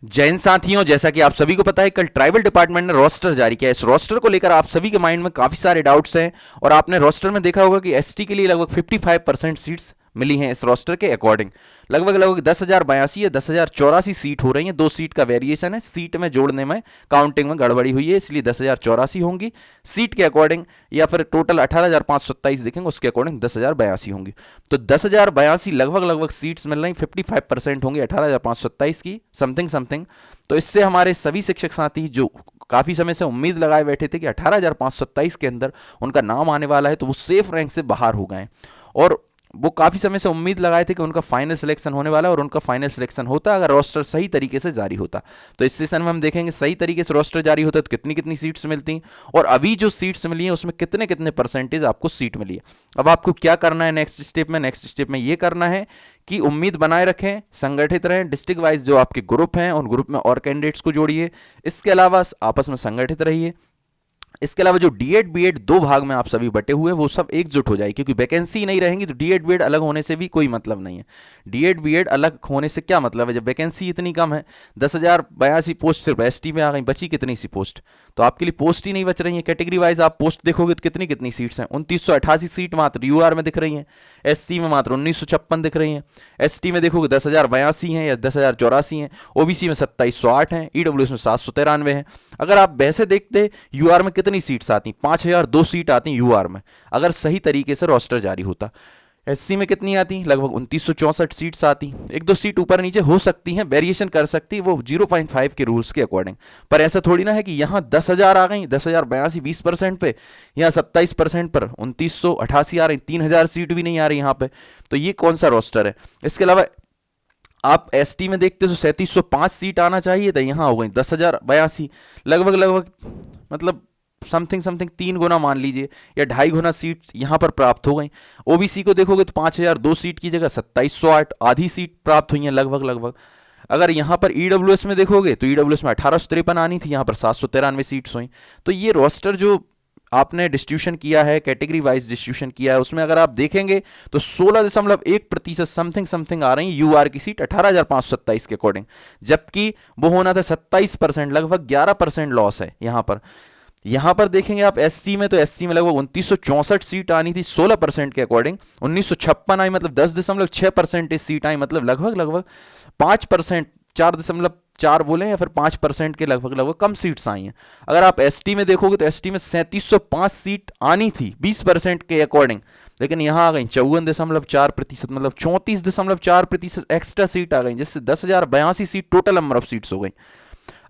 जय हिंद साथियों, जैसा कि आप सभी को पता है कल ट्राइबल डिपार्टमेंट ने रोस्टर जारी किया। इस रोस्टर को लेकर आप सभी के माइंड में काफी सारे डाउट्स हैं और आपने रोस्टर में देखा होगा कि एसटी के लिए लगभग 55% सीट्स मिली हैं इस रोस्टर के अकॉर्डिंग। लगभग लगभग 10,082 या 10,084 सीट हो रही हैं। 2 सीट का वेरिएशन है, सीट में जोड़ने में काउंटिंग में गड़बड़ी हुई है, इसलिए 10,084 होंगी सीट के अकॉर्डिंग, या फिर टोटल 18,527 देखेंगे उसके अकॉर्डिंग 10,082 होंगी। तो 10,082 लगभग लगभग सीट्स मिल रही, 55% होंगी 18,527 की, समथिंग समथिंग। तो इससे हमारे सभी शिक्षक साथी जो काफ़ी समय से उम्मीद लगाए बैठे थे कि 18,527 के अंदर उनका नाम आने वाला है, तो वो सेफ रैंक से बाहर हो गए। और वो काफ़ी समय से उम्मीद लगाए थे कि उनका फाइनल सिलेक्शन होने वाला है, और उनका फाइनल सिलेक्शन होता अगर रोस्टर सही तरीके से जारी होता। तो इस सेशन में हम देखेंगे सही तरीके से रोस्टर जारी होता तो कितनी कितनी सीट्स मिलती, और अभी जो सीट्स मिली हैं उसमें कितने कितने परसेंटेज आपको सीट मिली है। अब आपको क्या करना है नेक्स्ट स्टेप में ये करना है कि उम्मीद बनाए रखें, संगठित रहें, डिस्ट्रिक्ट वाइज जो आपके ग्रुप हैं उन ग्रुप में और कैंडिडेट्स को जोड़िए। इसके अलावा आपस में संगठित रहिए। इसके अलावा जो डीएड बीएड 2 भाग में आप सभी बटे हुए हैं वो सब एकजुट हो जाए, क्योंकि वैकेंसी नहीं रहेंगी तो डीएड बीएड अलग होने से भी कोई मतलब नहीं है। डीएड बीएड अलग होने से क्या मतलब है जब वैकेंसी इतनी कम है। 10,082 पोस्ट सिर्फ एसटी में आ गई, बची कितनी सी पोस्ट, तो आपके लिए पोस्ट ही नहीं बच रही है। कैटेगरी वाइज आप पोस्ट देखोगे तो कितनी कितनी सीट्स हैं, 2,988 सीट मात्र यूआर में दिख रही हैं, एससी में मात्र 1,956 दिख रही हैं, एसटी में देखोगे 10,082 हैं या 10,084 हैं, ओबीसी में 2,708 हैं, ईडब्ल्यूएस में 793 हैं। अगर आप वैसे देखते यूआर में कितनी सीट्स आती, 5,002 सीट आती यूआर में अगर सही तरीके से रोस्टर जारी होता। एससी में कितनी आती, लगभग 2,964 सीट्स आती, 1-2 सीट ऊपर नीचे हो सकती हैं, वेरिएशन कर सकती है वो 0.5 के रूल्स के अकॉर्डिंग। पर ऐसा थोड़ी ना है कि यहाँ 10,000 आ गई, 10,082 20% पे, यहाँ 27% पर 2,988 आ रही, 3,000 सीट भी नहीं आ रही यहाँ पे। तो ये कौन सा रोस्टर है। इसके अलावा आप एसटी में देखते तो 3,705 सीट आना चाहिए था, यहाँ हो गई 10,082, लगभग लगभग मतलब समथिंग समथिंग 3 गुना मान लीजिए या 2.5 गुना सीट यहाँ पर प्राप्त हो गई। ओबीसी को देखोगे तो 5,002 सीट की जगह 2,708 आधी सीट प्राप्त हुई है लगभग लगभग। अगर यहाँ पर ईडब्ल्यूएस में देखोगे तो ईडब्ल्यूएस में 1,853 आनी थी, यहाँ पर 793 सीट्स हुई। तो ये रोस्टर जो आपने डिस्ट्रीब्यूशन किया है, कैटेगरी वाइज डिस्ट्रीब्यूशन किया है, उसमें अगर आप देखेंगे तो 16.1% समथिंग समथिंग आ रही है यूआर की सीट 18,527 के अकॉर्डिंग, जबकि वो होना था 27%, लगभग 11% लॉस है यहाँ पर देखेंगे आप एससी में, तो एससी में लगभग 2,964 सीट आनी थी 16% के अकॉर्डिंग, 1,956 आई, मतलब 10.6% सीट आई, मतलब लगभग लगभग 5%, 4.4 बोले या फिर 5% के लगभग लगभग कम सीट्स आई हैं। अगर आप एसटी में देखोगे तो एसटी में 3,705 सीट आनी थी 20% के अकॉर्डिंग, लेकिन यहाँ आ गई 54.4%, मतलब 34.4% एक्स्ट्रा सीट आ गई, जिससे 10,082 seat total number of seats हो गई।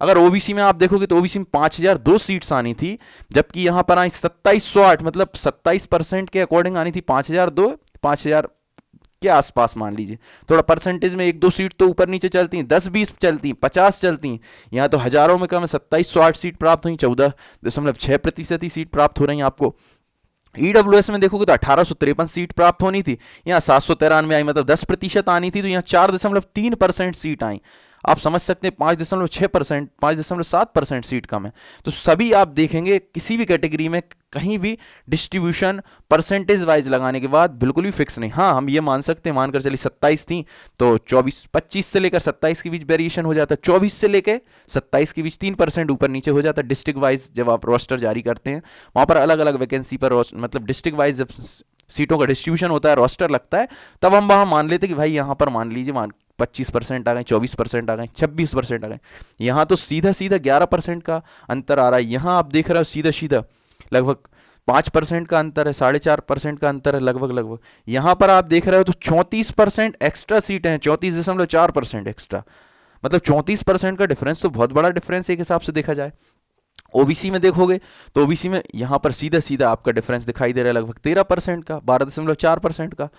अगर ओबीसी में आप देखोगे तो ओबीसी में 5,002 सीट्स आनी थी, जबकि यहां पर आई 2,708, मतलब 27% के अकॉर्डिंग आनी थी 5,002, 5,000 के आसपास मान लीजिए। थोड़ा परसेंटेज में 1-2 सीट तो ऊपर नीचे चलती हैं, 10-20 चलती हैं, 50 चलती हैं, यहाँ तो हजारों में कम है। 2,708 सीट प्राप्त हुई, 14.6% ही सीट प्राप्त हो रही हैं आपको। ईडब्ल्यूएस में देखोगे तो 1,853 सीट प्राप्त होनी थी, यहाँ 793 आई, मतलब 10% आनी थी, तो यहाँ 4.3% सीट आई। आप समझ सकते हैं 5.6%, 5.7% सीट कम है। तो सभी आप देखेंगे किसी भी कैटेगरी में कहीं भी डिस्ट्रीब्यूशन परसेंटेज वाइज लगाने के बाद बिल्कुल भी फिक्स नहीं। हाँ, हम ये मान सकते हैं, मानकर चलिए 27 थी तो 25 से लेकर 27 के बीच वेरिएशन हो जाता है, 24 से लेकर 27 के बीच 3% ऊपर नीचे हो जाता है। डिस्ट्रिक्ट वाइज जब आप रोस्टर जारी करते हैं वहाँ पर अलग अलग वैकेंसी पर मतलब डिस्ट्रिक्ट वाइज जब सीटों का डिस्ट्रीब्यूशन होता है, रोस्टर लगता है, तब हम वहाँ मान लेते कि भाई यहाँ पर मान लीजिए 25% आ गए, 24% आ गए, 26% आ गए। यहाँ तो सीधा सीधा 11% का अंतर आ रहा है। यहाँ आप देख रहे हो सीधा सीधा लगभग 5% का अंतर है, 4.5% का अंतर है लगभग लगभग। यहाँ पर आप देख रहे हो तो 34% एक्स्ट्रा सीट हैं, 34.4% एक्स्ट्रा, मतलब 34% का डिफरेंस तो बहुत बड़ा डिफरेंस एक हिसाब से देखा जाए। ओबीसी में देखोगे तो ओबीसी में यहाँ पर सीधा सीधा आपका डिफरेंस दिखाई दे रहा है लगभग 13% का, 12.4% का।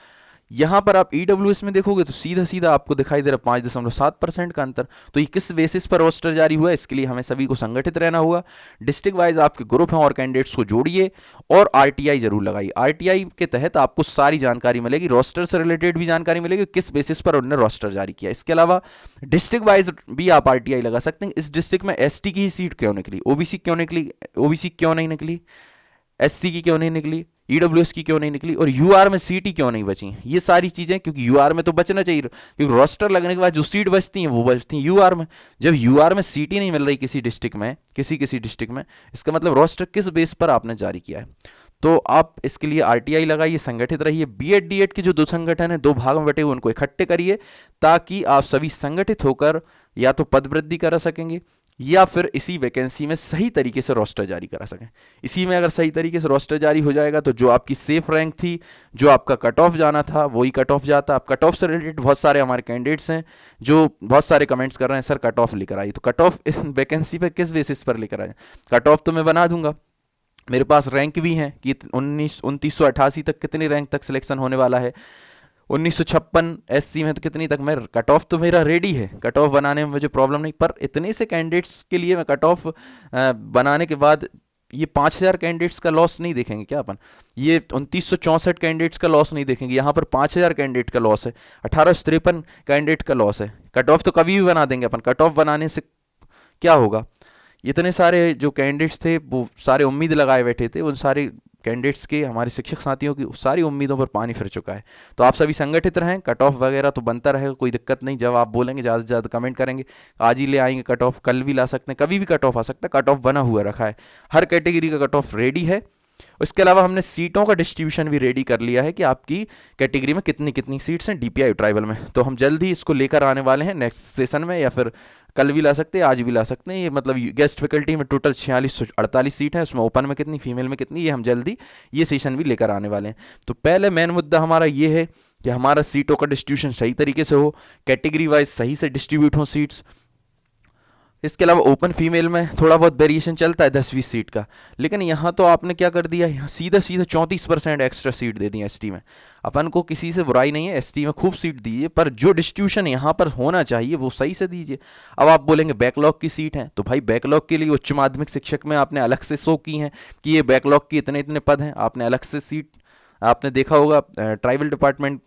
यहाँ पर आप ईडब्ल्यूएस में देखोगे तो सीधा सीधा आपको दिखाई दे रहा है 5.7% का अंतर। तो ये किस बेसिस पर रोस्टर जारी हुआ है, इसके लिए हमें सभी को संगठित रहना होगा। डिस्ट्रिक्ट वाइज आपके ग्रुप हैं और कैंडिडेट्स को जोड़िए, और आरटीआई जरूर लगाइए। आरटीआई के तहत आपको सारी जानकारी मिलेगी, रोस्टर से रिलेटेड भी जानकारी मिलेगी, किस बेसिस पर उन्होंने रोस्टर जारी किया। इसके अलावा डिस्ट्रिक्ट वाइज भी आप आरटीआई लगा सकते हैं। इस डिस्ट्रिक्ट में एसटी की ही सीट क्यों निकली, ओबीसी क्यों निकली, ओबीसी क्यों नहीं निकली, एससी की क्यों नहीं निकली, ईडब्ल्यूएस की क्यों नहीं निकली, और यूआर में सीट ही क्यों नहीं बची। ये सारी चीज़ें, क्योंकि यूआर में तो बचना चाहिए, क्योंकि रोस्टर लगने के बाद जो सीट बचती हैं वो बचती हैं यूआर में। जब यूआर में सीट ही नहीं मिल रही किसी डिस्ट्रिक्ट में, किसी डिस्ट्रिक्ट में, इसका मतलब रोस्टर किस बेस पर आपने जारी किया है। तो आप इसके लिए आरटीआई लगाइए, संगठित रहिए। बीएड डीएड के जो दो संगठन हैं, दो भाग में बटे हुए, उनको इकट्ठे करिए, ताकि आप सभी संगठित होकर या तो पद वृद्धि करा सकेंगे या फिर इसी वैकेंसी में सही तरीके से रोस्टर जारी करा सकें। इसी में अगर सही तरीके से रोस्टर जारी हो जाएगा तो जो आपकी सेफ रैंक थी, जो आपका कट ऑफ जाना था, वही कट ऑफ जाता। अब कट ऑफ से रिलेटेड बहुत सारे हमारे कैंडिडेट्स हैं जो बहुत सारे कमेंट्स कर रहे हैं, सर कट ऑफ लेकर आइए। तो कट ऑफ इस वैकेंसी पर किस बेसिस पर लेकर आए? कट ऑफ तो मैं बना दूंगा, मेरे पास रैंक भी हैं कि 2988 तक कितनी रैंक तक सिलेक्शन होने वाला है, 1956 एससी में तो कितनी तक, मैं कट ऑफ तो मेरा रेडी है, कट ऑफ बनाने में मुझे प्रॉब्लम नहीं। पर इतने से कैंडिडेट्स के लिए मैं कट ऑफ बनाने के बाद ये 5000 कैंडिडेट्स का लॉस नहीं देखेंगे क्या अपन? ये 2964 कैंडिडेट्स का लॉस नहीं देखेंगे, यहाँ पर 5000 कैंडिडेट का लॉस है, 1853 कैंडिडेट का लॉस है। कट ऑफ तो कभी भी बना देंगे अपन, कट ऑफ बनाने से क्या होगा? इतने सारे जो कैंडिडेट्स थे वो सारे उम्मीद लगाए बैठे थे, उन सारे कैंडिडेट्स के, हमारे शिक्षक साथियों की सारी उम्मीदों पर पानी फिर चुका है। तो आप सभी संगठित रहें, कट ऑफ वगैरह तो बनता रहेगा, कोई दिक्कत नहीं। जब आप बोलेंगे ज़्यादा से ज़्यादा कमेंट करेंगे, आज ही ले आएंगे कट ऑफ, कल भी ला सकते हैं, कभी भी कट ऑफ आ सकता है। कट ऑफ बना हुआ रखा है, हर कैटेगरी का कट ऑफ रेडी है। उसके अलावा हमने सीटों का डिस्ट्रीब्यूशन भी रेडी कर लिया है कि आपकी कैटेगरी में कितनी कितनी सीट्स हैं डीपीआई ट्राइबल में। तो हम जल्द ही इसको लेकर आने वाले हैं नेक्स्ट सेशन में, या फिर कल भी ला सकते हैं, आज भी ला सकते हैं। ये मतलब गेस्ट फैकल्टी में टोटल 4648 सीट है, उसमें ओपन में कितनी, फीमेल में कितनी, ये हम जल्दी ये सेशन भी लेकर आने वाले हैं। तो पहले मेन मुद्दा हमारा ये है कि हमारा सीटों का डिस्ट्रीब्यूशन सही तरीके से हो, कैटेगरी वाइज सही से डिस्ट्रीब्यूट हो सीट्स। इसके अलावा ओपन फीमेल में थोड़ा बहुत वेरिएशन चलता है 10-20 सीट का, लेकिन यहाँ तो आपने क्या कर दिया, यहाँ सीधा 34% एक्स्ट्रा सीट दे दी एसटी में। अपन को किसी से बुराई नहीं है, एसटी में खूब सीट दीजिए, पर जो डिस्ट्रीब्यूशन यहाँ पर होना चाहिए वो सही से दीजिए। अब आप बोलेंगे बैकलॉग की सीट है, तो भाई बैकलॉग के लिए उच्च माध्यमिक शिक्षक में आपने अलग से शो की हैं कि ये बैकलॉग की इतने इतने पद हैं, आपने अलग से सीट आपने देखा होगा ट्राइबल डिपार्टमेंट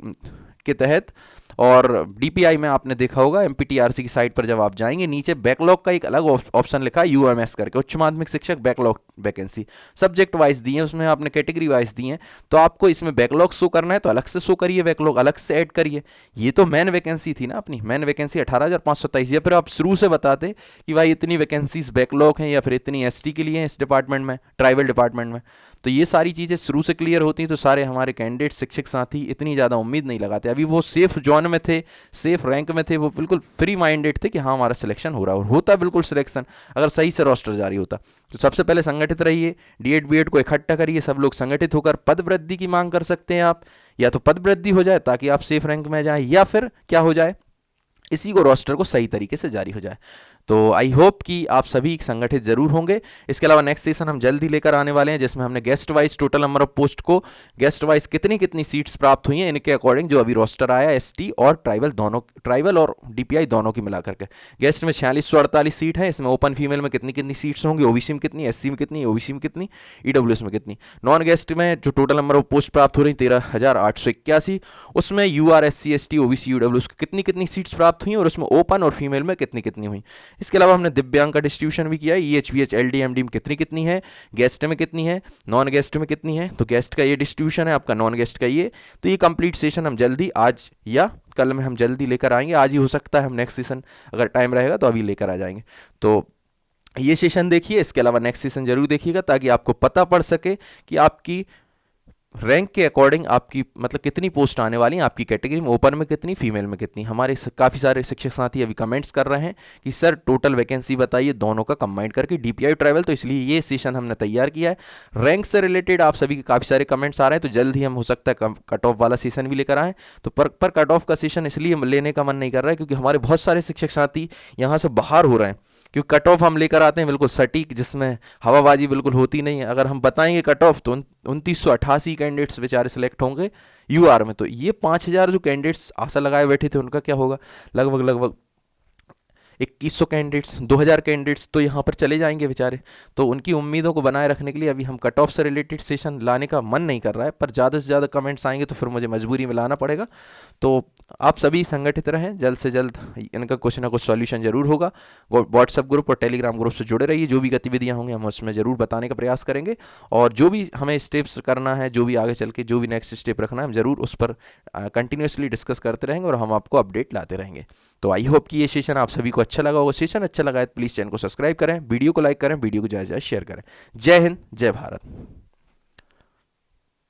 के तहत, और डीपीआई में आपने देखा होगा एमपीटीआरसी की साइट पर जब आप जाएंगे, नीचे बैकलॉग का एक अलग ऑप्शन लिखा है यूएमएस करके, उच्च माध्यमिक शिक्षक बैकलॉग वैकेंसी, सब्जेक्ट वाइज दी है, उसमें आपने कैटेगरी वाइज दी है। तो आपको इसमें बैकलॉग शो करना है तो अलग से शो करिए, बैकलॉग अलग से ऐड करिए। ये तो मेन वैकेंसी थी ना अपनी, मेन वैकेंसी 18,527, या फिर आप शुरू से बताते कि भाई इतनी वैकेंसीज बैकलॉग हैं या फिर इतनी एसटी के लिए हैं इस डिपार्टमेंट में, ट्राइबल डिपार्टमेंट में। तो ये सारी चीज़ें शुरू से क्लियर होती तो सारे हमारे कैंडिडेट शिक्षक साथी इतनी ज़्यादा उम्मीद नहीं लगाते। अभी वो सेफ जोन में थे, सेफ रैंक में थे, वो बिल्कुल फ्री माइंडेड थे कि हाँ हमारा सिलेक्शन हो रहा है, और होता बिल्कुल सिलेक्शन अगर सही से रोस्टर जारी होता। तो सबसे पहले संगठित रहिए, डीएड बीएड को इकट्ठा करिए, सब लोग संगठित होकर पद वृद्धि की मांग कर सकते हैं आप, या तो पद वृद्धि हो जाए ताकि आप सेफ रैंक में जाएं, या फिर क्या हो जाए, इसी को रोस्टर को सही तरीके से जारी हो जाए। तो आई होप कि आप सभी संगठित जरूर होंगे। इसके अलावा नेक्स्ट सेशन हम जल्दी लेकर आने वाले हैं, जिसमें हमने guest wise total number of post को, गेस्ट वाइज कितनी कितनी सीट्स प्राप्त हुई हैं इनके अकॉर्डिंग जो अभी रोस्टर आया एसटी और ट्राइबल दोनों, ट्राइबल और डीपीआई दोनों की मिला करके। गेस्ट में 4648 सीट है, इसमें ओपन फीमेल में कितनी कितनी सीट्स होंगी, ओबीसी में कितनी, एससी में कितनी, ओबीसी में कितनी, ईडब्ल्यूएस में कितनी। नॉन गेस्ट में जो टोटल नंबर ऑफ पोस्ट प्राप्त हो रही 13,881, उसमें UR SC ST OBC EWS को कितनी कितनी सीट्स प्राप्त हुई और उसमें ओपन और फीमेल में कितनी कितनी हुई। इसके अलावा हमने दिव्यांग का डिस्ट्रीब्यूशन भी किया है, ईएचवीएच एलडी एमडी में कितनी कितनी है, गेस्ट में कितनी है, नॉन गेस्ट में कितनी है। तो गेस्ट का ये डिस्ट्रीब्यूशन है, आपका नॉन गेस्ट का ये। तो ये कंप्लीट सेशन हम जल्दी आज या कल में हम जल्दी लेकर आएंगे, आज ही हो सकता है हम नेक्स्ट सेशन अगर टाइम रहेगा तो अभी लेकर आ जाएंगे। तो ये सेशन देखिए, इसके अलावा नेक्स्ट सेशन जरूर देखिएगा ताकि आपको पता पड़ सके कि आपकी रैंक के अकॉर्डिंग आपकी मतलब कितनी पोस्ट आने वाली हैं, आपकी कैटेगरी में ओपन में कितनी, फीमेल में कितनी। हमारे काफ़ी सारे शिक्षक साथी अभी कमेंट्स कर रहे हैं कि सर टोटल वैकेंसी बताइए दोनों का कंबाइंड करके डीपीआई ट्राइबल, तो इसलिए ये सेशन हमने तैयार किया है। रैंक से रिलेटेड आप सभी के काफ़ी सारे कमेंट्स आ रहे हैं, तो जल्द ही हम हो सकता है कट ऑफ वाला सेशन भी लेकर आएँ। तो पर कट ऑफ का सेशन इसलिए लेने का मन नहीं कर रहा है क्योंकि हमारे बहुत सारे शिक्षक साथी यहाँ से बाहर हो रहे हैं, क्योंकि कट ऑफ हम लेकर आते हैं बिल्कुल सटीक, जिसमें हवाबाजी बिल्कुल होती नहीं है। अगर हम बताएंगे कट ऑफ तो 2988 कैंडिडेट्स बेचारे सेलेक्ट होंगे यूआर में, तो ये 5000 जो कैंडिडेट्स आशा लगाए बैठे थे उनका क्या होगा, लगभग 2100 कैंडिडेट्स, 2000 कैंडिडेट्स तो यहाँ पर चले जाएंगे बेचारे। तो उनकी उम्मीदों को बनाए रखने के लिए अभी हम कट ऑफ से रिलेटेड सेशन लाने का मन नहीं कर रहा है, पर ज़्यादा से ज़्यादा कमेंट्स आएंगे तो फिर मुझे मजबूरी में लाना पड़ेगा। तो आप सभी संगठित रहें, जल्द से जल्द इनका कुछ ना कुछ सॉल्यूशन जरूर होगा। व्हाट्सएप ग्रुप और टेलीग्राम ग्रुप से जुड़े रहिए, जो भी गतिविधियां होंगी हम उसमें ज़रूर बताने का प्रयास करेंगे, और जो भी हमें स्टेप्स करना है, जो भी आगे चल के जो भी नेक्स्ट स्टेप रखना है, हम ज़रूर उस पर कंटिन्यूसली डिस्कस करते रहेंगे और हम आपको अपडेट लाते रहेंगे। तो आई होप कि ये सेशन आप सभी को अच्छा लगा होगा। सेशन अच्छा लगा है तो प्लीज़ चैनल को सब्सक्राइब करें, वीडियो को लाइक करें, वीडियो को ज़्यादा से ज़्यादा शेयर करें। जय हिंद, जय भारत।